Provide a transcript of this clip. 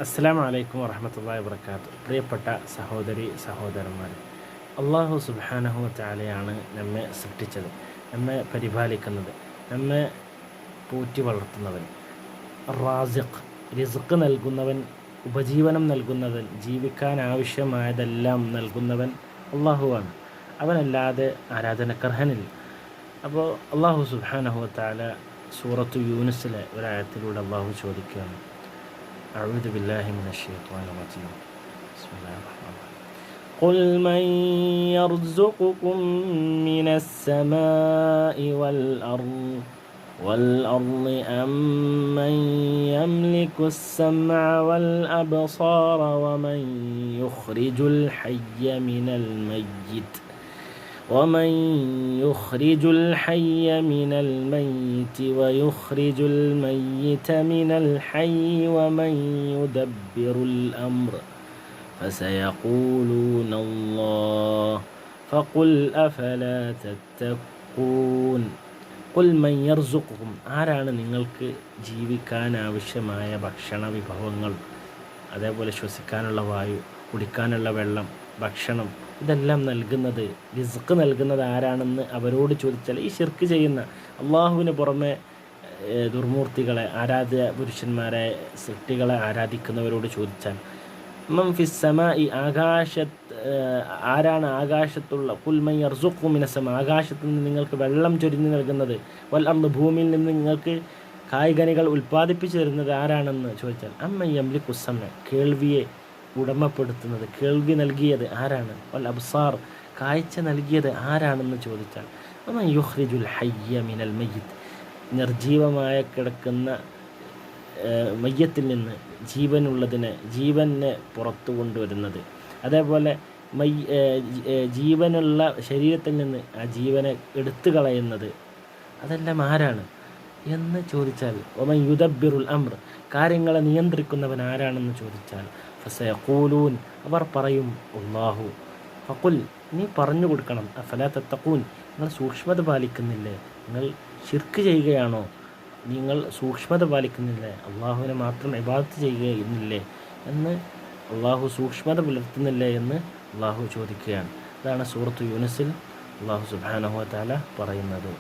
അസ്സലാമു അലൈക്കും വറഹ്മത്തുള്ളാഹി വബറകാതുഹു. പ്രിയപ്പെട്ട സഹോദരി സഹോദരന്മാർ, അള്ളാഹു സുബ്ഹാനഹു വ തആലയാണ് നമ്മെ സൃഷ്ടിച്ചത്, നമ്മെ പരിപാലിക്കുന്നത്, നമ്മെ പോറ്റി വളർത്തുന്നവൻ. റാസിഖ്, റിസ്ക് നൽകുന്നവൻ, ഉപജീവനം നൽകുന്നവൻ, ജീവിക്കാൻ ആവശ്യമായതെല്ലാം നൽകുന്നവൻ അള്ളാഹുവാണ്. അവനല്ലാതെ ആരാധനക്കർഹനില്ല. അപ്പോൾ അള്ളാഹു സുബ്ഹാനഹു വ തആല സൂറത്തു യൂനുസിലെ ഒരായത്തിലൂടെ അള്ളാഹു ചോദിക്കുകയാണ്, أعوذ بالله من الشيطان الرجيم بسم الله الرحمن الرحيم قل من يرزقكم من السماء والأرض أم من يملك السمع والأبصار ومن يخرج الحي من الميت ويخرج الميت من الحي ومن يدبر الأمر فسيقولون الله فقل أفلا تتقون قل من يرزقكم, ആരാണ് നിങ്ങൾക്ക് ജീവിക്കാൻ ആവശ്യമായ ഭക്ഷണ വിഭവങ്ങൾ, അതേപോലെ ശ്വസിക്കാനുള്ള വായു, കുടിക്കാനുള്ള വെള്ളം, ഭക്ഷണം ഇതെല്ലാം നൽകുന്നത്, റിസ്ക് നൽകുന്നത് ആരാണെന്ന് അവരോട് ചോദിച്ചാൽ, ഈ ശിർക്ക് ചെയ്യുന്ന അള്ളാഹുവിന് പുറമെ ദുർമൂർത്തികളെ, ആരാധ്യ പുരുഷന്മാരെ, സൃഷ്ടികളെ ആരാധിക്കുന്നവരോട് ചോദിച്ചാൽ, മൻ ഫിസ് സമാഇ, ആരാണ് ആകാശത്തുള്ള, ഖുൽ മൻ യർസുഖു മിനസ് സമാ, ആകാശത്ത് നിന്ന് നിങ്ങൾക്ക് വെള്ളം ചൊരിഞ്ഞു നൽകുന്നത്, വൽ അർദ്, ഭൂമിയിൽ നിന്ന് നിങ്ങൾക്ക് കായ്കനികൾ ഉൽപ്പാദിപ്പിച്ചു തരുന്നത് ആരാണെന്ന് ചോദിച്ചാൽ, അമ്മൻ യംലിക്കു സമഅ, കേൾവിയെ ഉടമപ്പെടുത്തുന്നത്, കേൾവി നൽകിയത് ആരാണ്, വൽ അബ്സാർ, കാഴ്ച നൽകിയത് ആരാണെന്ന് ചോദിച്ചാൽ, അമ്മൻ യുഖ്രിജുൽ ഹയ്യ മിനൽ മയ്യിത്ത്, നിർജീവമായ കിടക്കുന്ന മയ്യത്തിൽ നിന്ന് ജീവനെ പുറത്തു കൊണ്ടുവരുന്നത്, അതേപോലെ ജീവനുള്ള ശരീരത്തിൽ നിന്ന് ആ ജീവനെ എടുത്തു കളയുന്നത്, അതെല്ലാം ആരാണ് എന്ന് ചോദിച്ചാൽ, വമൻ യുദബ്ബിറുൽ അംർ, കാര്യങ്ങളെ നിയന്ത്രിക്കുന്നവൻ ആരാണെന്ന് ചോദിച്ചാൽ, ഫസയഖൂലൂൻ, അവർ പറയും അല്ലാഹു. ഫഖുൽ, നീ പറഞ്ഞു കൊടുക്കണം, അഫലാ തത്തഖൂൻ, നിങ്ങൾ സൂക്ഷ്മത പാലിക്കുന്നില്ലേ, നിങ്ങൾ ശിർക്ക് ചെയ്യുകയാണോ, നിങ്ങൾ സൂക്ഷ്മത പാലിക്കുന്നില്ലേ, അള്ളാഹുവിനെ മാത്രം ഇബാദത്ത് ചെയ്യുകയില്ലേ എന്ന്, അള്ളാഹു സൂക്ഷ്മത പുലർത്തുന്നില്ലേ എന്ന് അള്ളാഹു ചോദിക്കുകയാണ്. ഇതാണ് സൂറത്തു യൂനുസിൽ അള്ളാഹു സുബ്ഹാനഹു വ തആല പറയുന്നത്.